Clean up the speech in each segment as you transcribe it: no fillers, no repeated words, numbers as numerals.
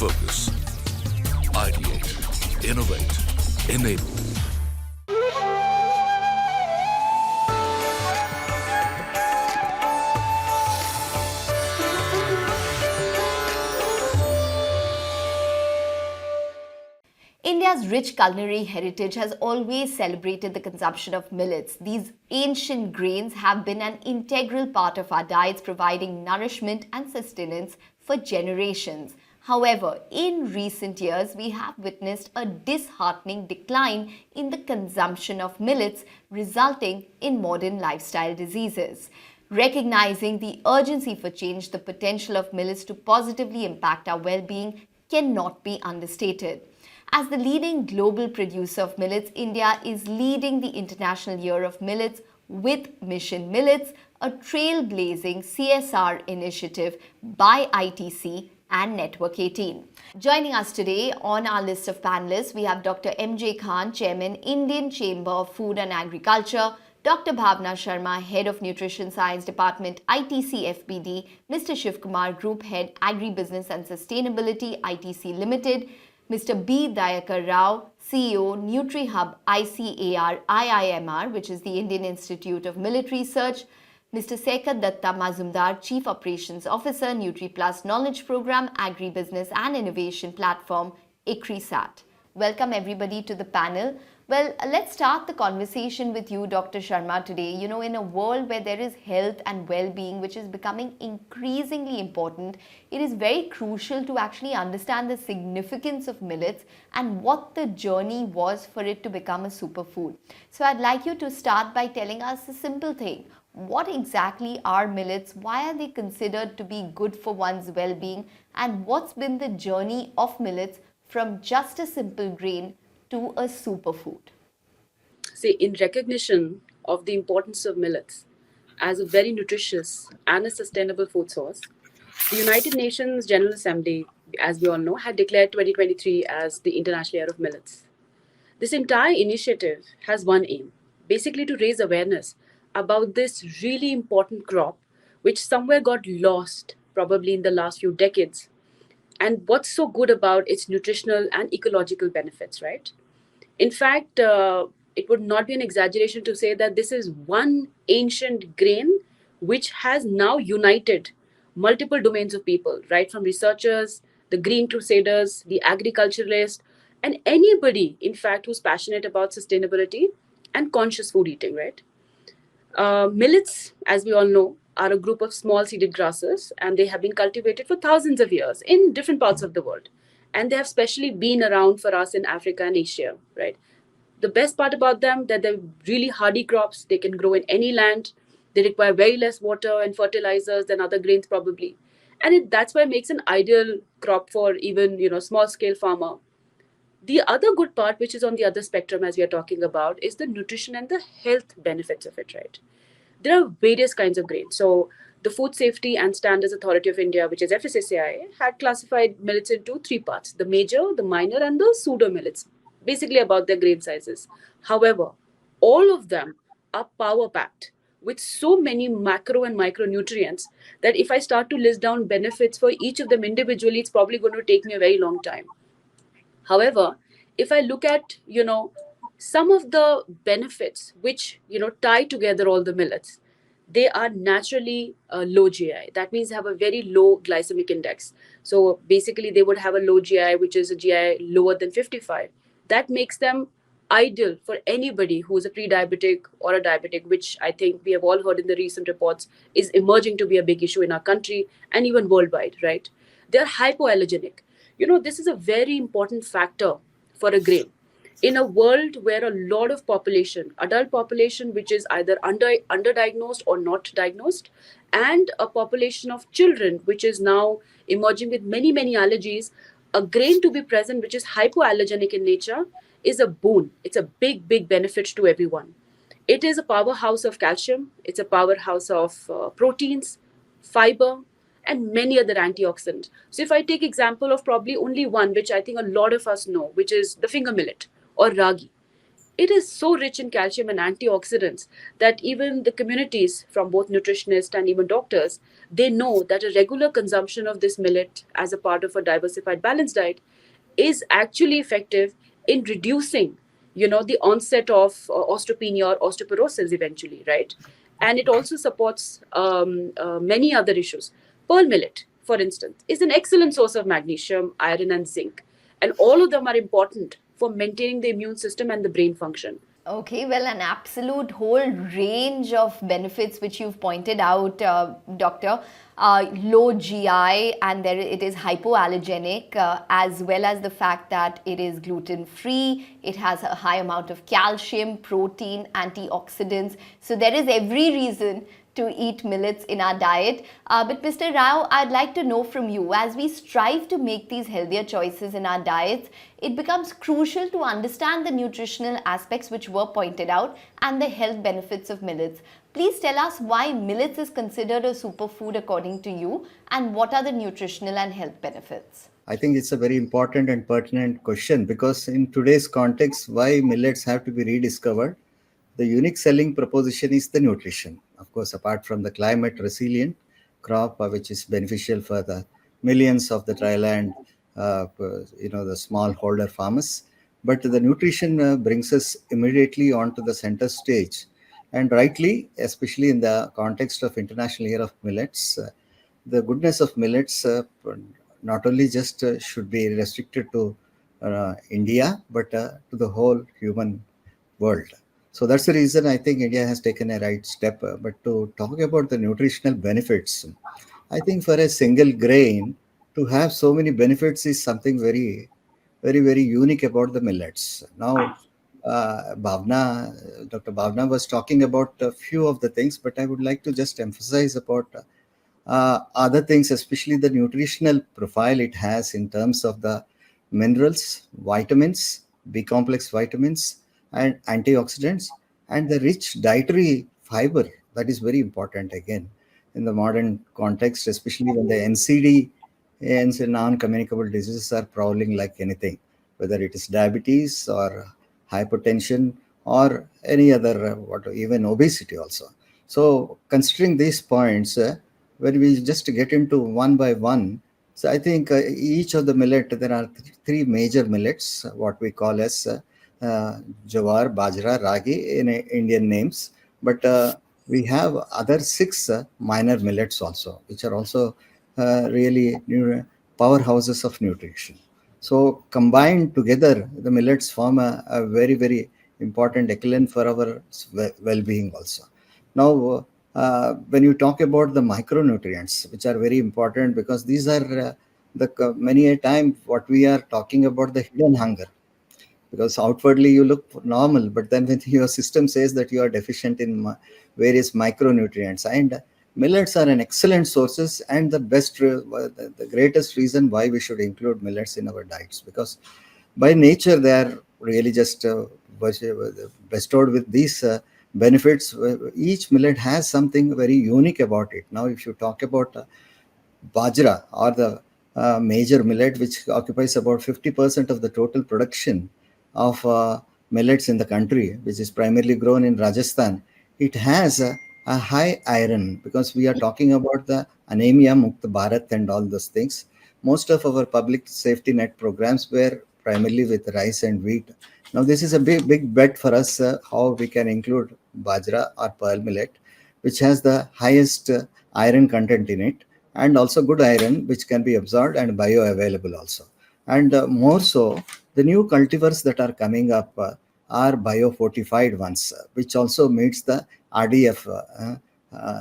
Focus. Ideate. Innovate. Enable. India's rich culinary heritage has always celebrated the consumption of millets. These ancient grains have been an integral part of our diets, providing nourishment and sustenance for generations. However, in recent years, we have witnessed a disheartening decline in the consumption of millets, resulting in modern lifestyle diseases. Recognizing the urgency for change, the potential of millets to positively impact our well-being cannot be understated. As the leading global producer of millets, India is leading the International Year of Millets with Mission Millets, a trailblazing CSR initiative by ITC and Network18. Joining us today on our list of panelists, we have Dr. M.J. Khan, Chairman, Indian Chamber of Food and Agriculture, Dr. Bhavna Sharma, Head of Nutrition Science Department, ITC FBD, Mr. Shivkumar, Group Head, Agribusiness and Sustainability, ITC Limited, Mr. B. Dayakar Rao, CEO, NutriHub ICAR IIMR, which is the Indian Institute of Millet Research, Mr. Sekat Datta Mazumdar, Chief Operations Officer, NutriPlus Knowledge Program, Agribusiness and Innovation Platform, ICRISAT. Welcome everybody to the panel. Well, let's start the conversation with you, Dr. Sharma, today. You know, in a world where there is health and well-being, which is becoming increasingly important, it is very crucial to actually understand the significance of millets and what the journey was for it to become a superfood. So I'd like you to start by telling us a simple thing. What exactly are millets? Why are they considered to be good for one's well-being? And what's been the journey of millets from just a simple grain to a superfood? See, in recognition of the importance of millets as a very nutritious and a sustainable food source, the United Nations General Assembly, as we all know, had declared 2023 as the International Year of Millets. This entire initiative has one aim, basically to raise awareness about this really important crop, which somewhere got lost probably in the last few decades, and what's so good about its nutritional and ecological benefits, right? In fact, it would not be an exaggeration to say that this is one ancient grain which has now united multiple domains of people, right? From researchers, the green crusaders, the agriculturalists, and anybody, in fact, who's passionate about sustainability and conscious food eating, right? Millets, as we all know, are a group of small seeded grasses, and they have been cultivated for thousands of years in different parts of the world. And they have specially been around for us in Africa and Asia, right? The best part about them that they're really hardy crops. They can grow in any land. They require very less water and fertilizers than other grains probably. And that's why it makes an ideal crop for even, small scale farmer. The other good part, which is on the other spectrum as we are talking about, is the nutrition and the health benefits of it, right? There are various kinds of grains. So the Food Safety and Standards Authority of India, which is FSSAI, had classified millets into three parts: the major, the minor, and the pseudo millets, basically about their grain sizes. However, all of them are power packed with so many macro and micronutrients that if I start to list down benefits for each of them individually, it's probably going to take me a very long time. However, if I look at, some of the benefits which, tie together all the millets, they are naturally low GI. That means they have a very low glycemic index. So basically they would have a low GI, which is a GI lower than 55. That makes them ideal for anybody who is a pre-diabetic or a diabetic, which I think we have all heard in the recent reports is emerging to be a big issue in our country and even worldwide, right? They're hypoallergenic. This is a very important factor for a grain. In a world where a lot of population, adult population, which is either underdiagnosed or not diagnosed, and a population of children, which is now emerging with many, many allergies, a grain to be present, which is hypoallergenic in nature, is a boon. It's a big, big benefit to everyone. It is a powerhouse of calcium. It's a powerhouse of proteins, fiber, and many other antioxidants. So if I take example of probably only one, which I think a lot of us know, which is the finger millet or ragi. it is so rich in calcium and antioxidants that even the communities from both nutritionists and even doctors, they know that a regular consumption of this millet as a part of a diversified balanced diet is actually effective in reducing, the onset of osteopenia or osteoporosis eventually, right? And it also supports many other issues. Pearl millet, for instance, is an excellent source of magnesium, iron, and zinc, and all of them are important for maintaining the immune system and the brain function. Okay, well, an absolute whole range of benefits which you've pointed out, Doctor. Low GI, and there it is hypoallergenic, as well as the fact that it is gluten free. It has a high amount of calcium, protein, antioxidants. So there is every reason to eat millets in our diet. But Mr. Rao, I'd like to know from you, as we strive to make these healthier choices in our diets, it becomes crucial to understand the nutritional aspects which were pointed out and the health benefits of millets. Please tell us why millets is considered a superfood according to you, and what are the nutritional and health benefits? I think it's a very important and pertinent question, because in today's context, why millets have to be rediscovered, the unique selling proposition is the nutrition. Of course, apart from the climate resilient crop, which is beneficial for the millions of the dryland, the smallholder farmers, but the nutrition brings us immediately onto the center stage. And rightly, especially in the context of International Year of Millets, the goodness of millets not only just should be restricted to India, but to the whole human world. So that's the reason I think India has taken a right step. But to talk about the nutritional benefits, I think for a single grain to have so many benefits is something very, very, very unique about the millets. Now, Dr. Bhavna was talking about a few of the things, but I would like to just emphasize about other things, especially the nutritional profile it has in terms of the minerals, vitamins, B complex vitamins, and antioxidants, and the rich dietary fiber. That is very important again in the modern context, especially when the NCD and non-communicable diseases are prowling like anything, whether it is diabetes or hypertension or any other, even obesity also. So, considering these points, when we just get into one by one, so I think each of the millet, there are three major millets, what we call as jawar, bajra, ragi in Indian names, but we have other six minor millets also, which are also really powerhouses of nutrition. So combined together, the millets form a very, very important echelon for our well-being also. Now, when you talk about the micronutrients, which are very important, because these are many a time what we are talking about, the hidden hunger, because outwardly you look normal, but then when your system says that you are deficient in various micronutrients, and millets are an excellent sources, and the greatest reason why we should include millets in our diets, because by nature they are really just bestowed with these benefits. Each millet has something very unique about it. Now, if you talk about bajra, or the major millet, which occupies about 50% of the total production of millets in the country, which is primarily grown in Rajasthan, it has a high iron, because we are talking about the anemia mukt bharat and all those things. Most of our public safety net programs were primarily with rice and wheat. Now, this is a big bet for us, how we can include bajra or pearl millet, which has the highest iron content in it, and also good iron, which can be absorbed and bioavailable also. And more so, the new cultivars that are coming up are biofortified ones, which also meets the RDF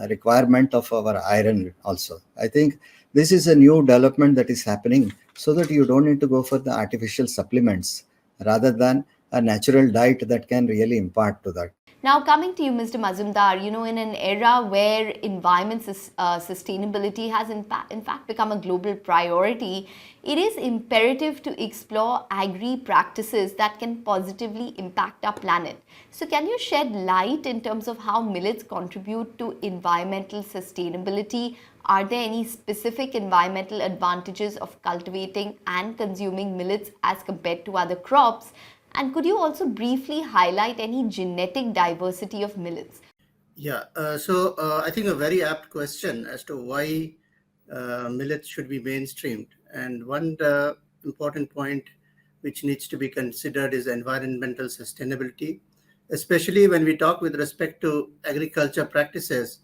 requirement of our iron also. I think this is a new development that is happening, so that you don't need to go for the artificial supplements, rather than a natural diet that can really impart to that. Now, coming to you, Mr. Mazumdar, in an era where environment sustainability has in fact become a global priority, it is imperative to explore agri practices that can positively impact our planet. So, can you shed light in terms of how millets contribute to environmental sustainability? Are there any specific environmental advantages of cultivating and consuming millets as compared to other crops? And could you also briefly highlight any genetic diversity of millets? Yeah, so I think a very apt question as to why millets should be mainstreamed. And one important point which needs to be considered is environmental sustainability, especially when we talk with respect to agriculture practices.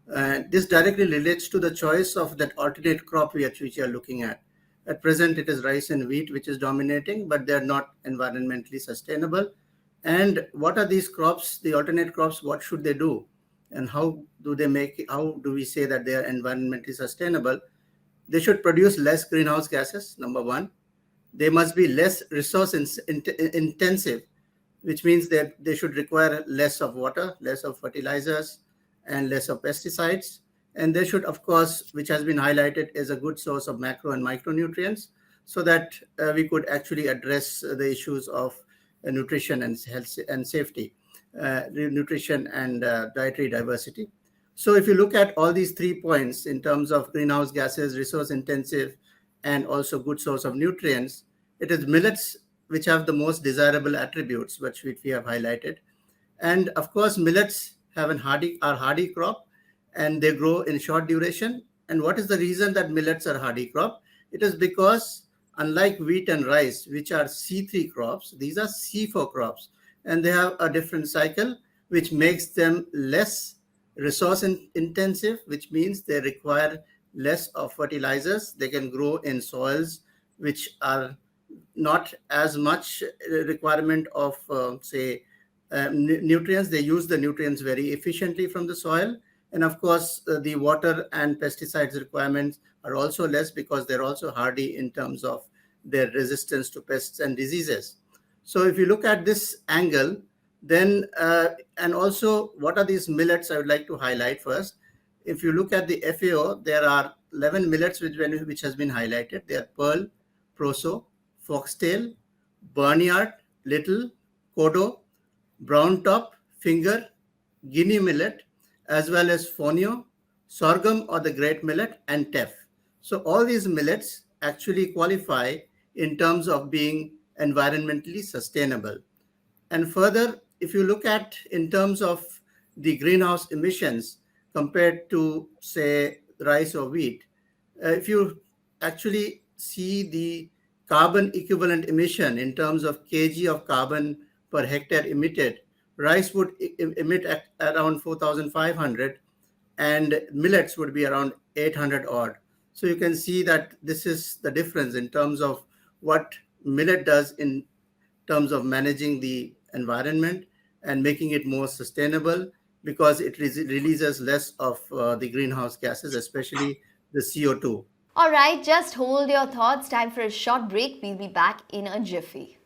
This directly relates to the choice of that alternate crop which we are looking at. At present, it is rice and wheat which is dominating, but they are not environmentally sustainable. And what are these crops, the alternate crops, what should they do? And how do they make it, how do we say that they are environmentally sustainable? They should produce less greenhouse gases, number one. They must be less resource intensive, which means that they should require less of water, less of fertilizers, and less of pesticides. And they should, of course, which has been highlighted as a good source of macro and micronutrients, so that we could actually address the issues of nutrition and health and safety, nutrition and dietary diversity. So if you look at all these 3 points in terms of greenhouse gases, resource intensive, and also good source of nutrients, it is millets which have the most desirable attributes, which we have highlighted. And of course, millets have are hardy crop, and they grow in short duration. And what is the reason that millets are hardy crop? It is because unlike wheat and rice, which are C3 crops, these are C4 crops, and they have a different cycle, which makes them less resource intensive, which means they require less of fertilizers. They can grow in soils which are not as much requirement of, nutrients. They use the nutrients very efficiently from the soil. And of course, the water and pesticides requirements are also less because they're also hardy in terms of their resistance to pests and diseases. So if you look at this angle, then, and also what are these millets, I would like to highlight first. If you look at the FAO, there are 11 millets which has been highlighted. They are pearl, proso, foxtail, barnyard, little, kodo, brown top, finger, guinea millet, as well as fonio, sorghum or the great millet, and teff. So all these millets actually qualify in terms of being environmentally sustainable. And further, if you look at in terms of the greenhouse emissions compared to, say, rice or wheat, if you actually see the carbon equivalent emission in terms of kg of carbon per hectare emitted, rice would emit at around 4,500 and millets would be around 800 odd. So you can see that this is the difference in terms of what millet does in terms of managing the environment and making it more sustainable, because it releases less of the greenhouse gases, especially the CO2. All right, just hold your thoughts. Time for a short break. We'll be back in a jiffy.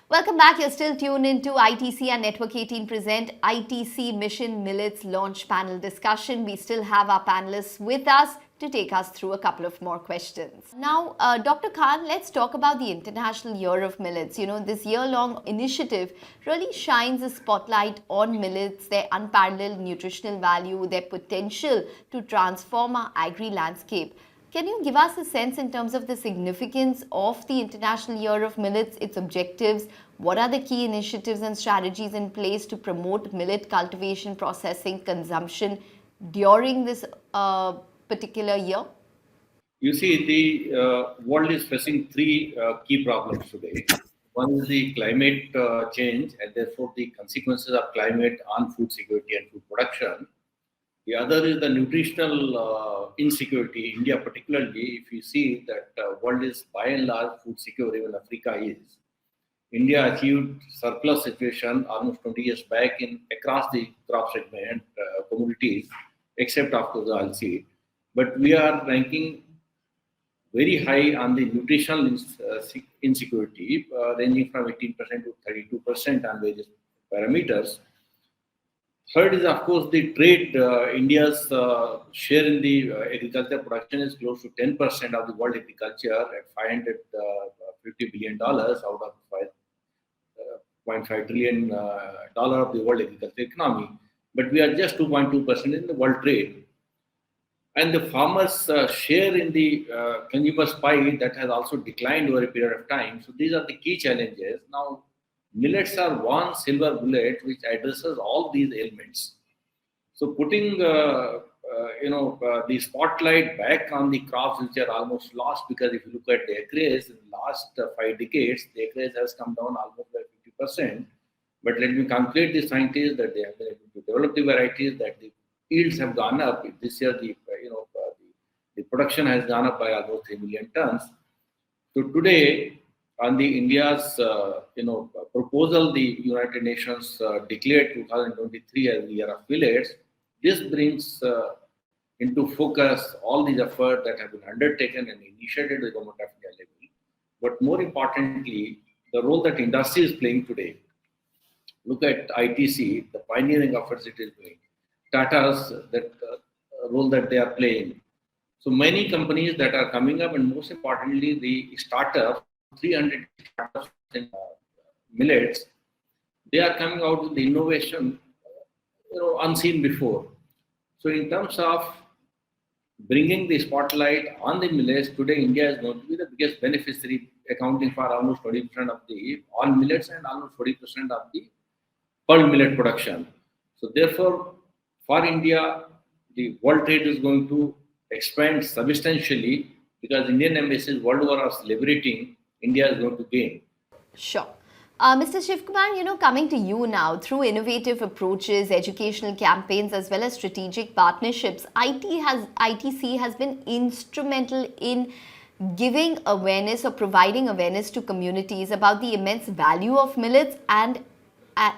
Welcome back. You're still tuned into ITC and Network 18 present ITC Mission Millets launch panel discussion. We still have our panelists with us to take us through a couple of more questions. Now, Dr. Khan, let's talk about the International Year of Millets. You know, this year-long initiative really shines a spotlight on millets, their unparalleled nutritional value, their potential to transform our agri-landscape. Can you give us a sense in terms of the significance of the International Year of Millets, its objectives? What are the key initiatives and strategies in place to promote millet cultivation, processing, consumption during this particular year? You see, the world is facing three key problems today. One is the climate change and therefore the consequences of climate on food security and food production. The other is the nutritional insecurity. India particularly, if you see that world is by and large food secure, even Africa is. India achieved surplus situation almost 20 years back in across the crop segment commodities, except of course the oilseed. But we are ranking very high on the nutritional insecurity, ranging from 18% to 32% on various parameters. Third is, of course, the trade. India's share in the agriculture production is close to 10% of the world agriculture at $550 billion out of $5.5 trillion of the world agriculture economy. But we are just 2.2% in the world trade. And the farmers' share in the consumer's pie that has also declined over a period of time. So these are the key challenges. Now, millets are one silver bullet which addresses all these ailments. So putting the spotlight back on the crops which are almost lost, because if you look at the acreage in the last 5 decades, the acreage has come down almost by 50%. But let me congratulate the scientists that they have been able to develop the varieties, that the yields have gone up. This year, the production has gone up by almost 3 million tons. So today, on the India's proposal, the United Nations declared 2023 as the year of millets. This brings into focus all these efforts that have been undertaken and initiated by the government of India level. But more importantly, the role that industry is playing today. Look at ITC, the pioneering efforts it is doing. Tata's role that they are playing. So many companies that are coming up, and most importantly, the startups, 300 startups in millets, they are coming out with the innovation, unseen before. So in terms of bringing the spotlight on the millets, today India is going to be the biggest beneficiary, accounting for almost 20% of the all millets and almost 40% of the all millet production. So therefore, for India, the world trade is going to expand substantially because Indian embassies world over are celebrating, India is going to gain. Sure. Mr. Shivkumar, coming to you now, through innovative approaches, educational campaigns, as well as strategic partnerships, ITC has been instrumental in giving awareness or providing awareness to communities about the immense value of millets and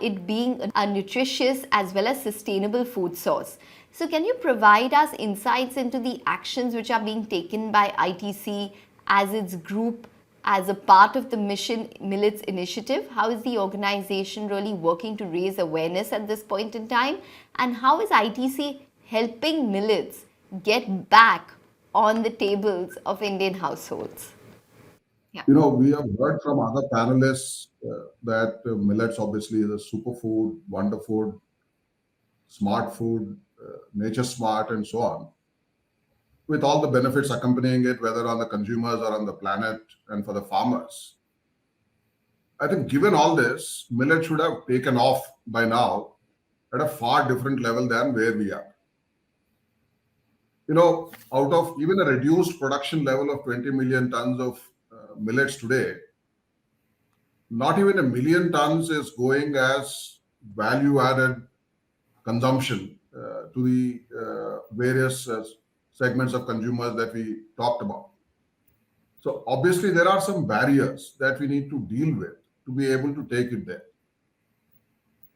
it being a nutritious as well as sustainable food source. So can you provide us insights into the actions which are being taken by ITC as its group, as a part of the Mission Millets initiative? How is the organization really working to raise awareness at this point in time? And how is ITC helping millets get back on the tables of Indian households? Yeah. We have heard from other panelists that millets obviously is a superfood, wonder food, smart food, nature smart, and so on, with all the benefits accompanying it, whether on the consumers or on the planet and for the farmers. I think given all this, millet should have taken off by now at a far different level than where we are. Out of even a reduced production level of 20 million tons of millets today, not even 1 million tons is going as value-added consumption to the various segments of consumers that we talked about. So obviously there are some barriers that we need to deal with to be able to take it there.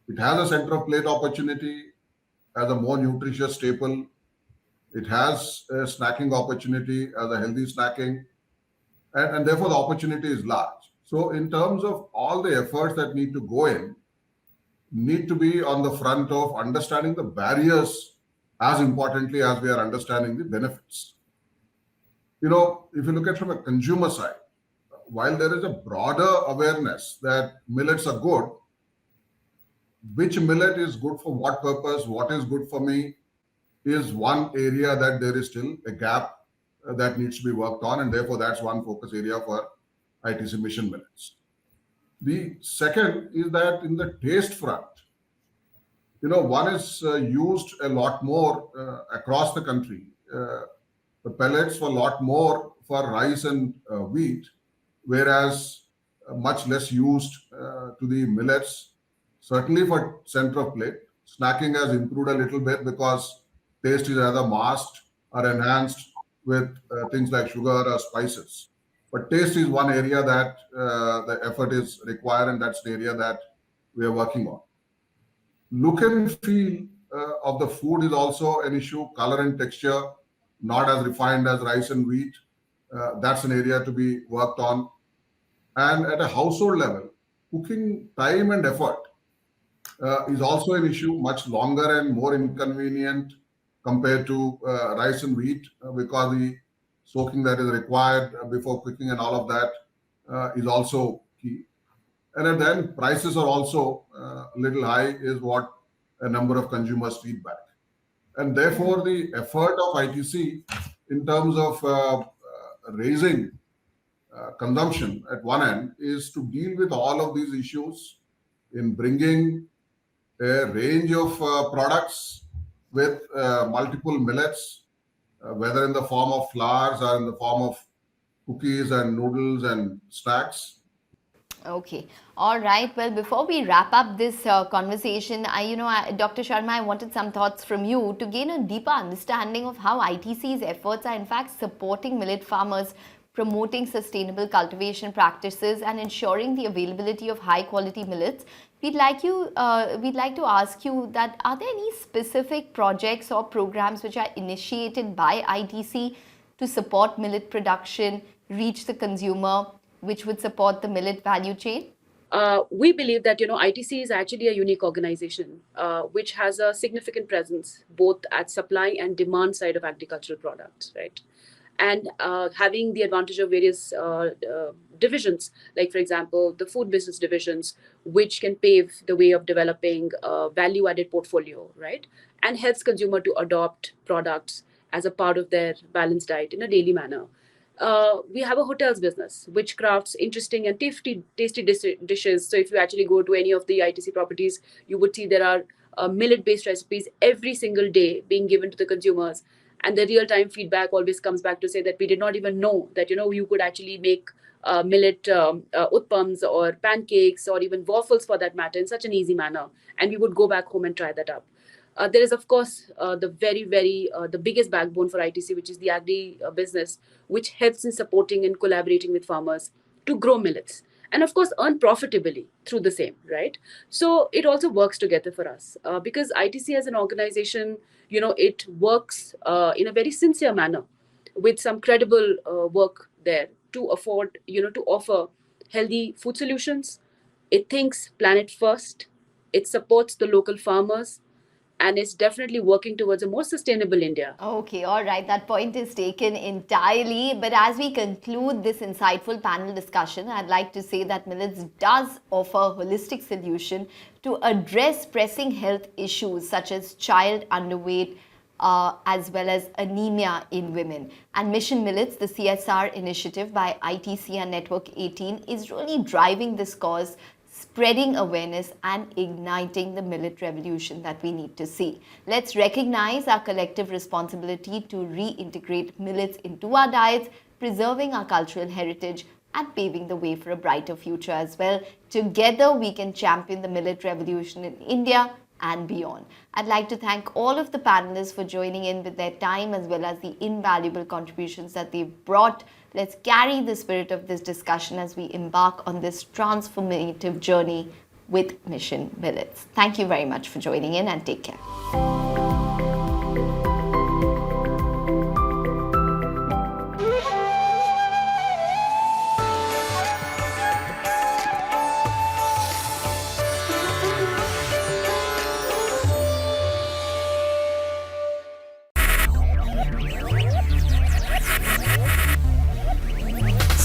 It has a center of plate opportunity as a more nutritious staple. It has a snacking opportunity as a healthy snacking, and therefore the opportunity is large. So in terms of all the efforts that need to go in, need to be on the front of understanding the barriers as importantly as we are understanding the benefits. If you look at from a consumer side, while there is a broader awareness that millets are good, which millet is good for what purpose, what is good for me, is one area that there is still a gap that needs to be worked on, and therefore that's one focus area for ITC Mission Millets. The second is that in the taste front, one is used a lot more across the country. The pellets for a lot more for rice and wheat, whereas much less used to the millets, certainly for center of plate. Snacking has improved a little bit because taste is either masked or enhanced with things like sugar or spices. But taste is one area that the effort is required, and that's the area that we are working on. Look and feel of the food is also an issue. Color and texture, not as refined as rice and wheat. That's an area to be worked on. And at a household level, cooking time and effort is also an issue, much longer and more inconvenient compared to rice and wheat, because the soaking that is required before cooking and all of that is also key. And then prices are also a little high, is what a number of consumers feedback. And therefore, the effort of ITC in terms of raising consumption at one end is to deal with all of these issues in bringing a range of products with multiple millets, whether in the form of flours or in the form of cookies and noodles and snacks. Okay. All right. Well, before we wrap up this conversation, Dr. Sharma, I wanted some thoughts from you to gain a deeper understanding of how ITC's efforts are in fact supporting millet farmers, promoting sustainable cultivation practices, and ensuring the availability of high quality millets. We'd like to ask you that are there any specific projects or programs which are initiated by ITC to support millet production, reach the consumer, which would support the millet value chain? We believe that ITC is actually a unique organization which has a significant presence both at supply and demand side of agricultural products, right? And having the advantage of various divisions, like for example the food business divisions, which can pave the way of developing a value-added portfolio, right? And helps consumer to adopt products as a part of their balanced diet in a daily manner. We have a hotels business which crafts interesting and tasty dishes. So if you actually go to any of the ITC properties, you would see there are millet-based recipes every single day being given to the consumers. And the real-time feedback always comes back to say that we did not even know that you could actually make millet utpams or pancakes or even waffles for that matter in such an easy manner. And we would go back home and try that up. There is, of course, the biggest backbone for ITC, which is the agri business, which helps in supporting and collaborating with farmers to grow millets and, of course, earn profitably through the same, right? So it also works together for us because ITC as an organization, it works in a very sincere manner with some credible work there to afford, to offer healthy food solutions. It thinks planet first. It supports the local farmers. And it's definitely working towards a more sustainable India. Okay, all right. That point is taken entirely. But as we conclude this insightful panel discussion, I'd like to say that millets does offer a holistic solution to address pressing health issues such as child underweight, as well as anemia in women. And Mission Millets, the CSR initiative by ITC and Network18, is really driving this cause, spreading awareness and igniting the millet revolution that we need to see. Let's recognize our collective responsibility to reintegrate millets into our diets, preserving our cultural heritage and paving the way for a brighter future as well. Together, we can champion the millet revolution in India and beyond. I'd like to thank all of the panelists for joining in with their time as well as the invaluable contributions that they've brought. Let's carry the spirit of this discussion as we embark on this transformative journey with Mission Millets. Thank you very much for joining in and take care.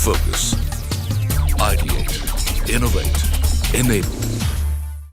Focus, ideate, innovate, enable.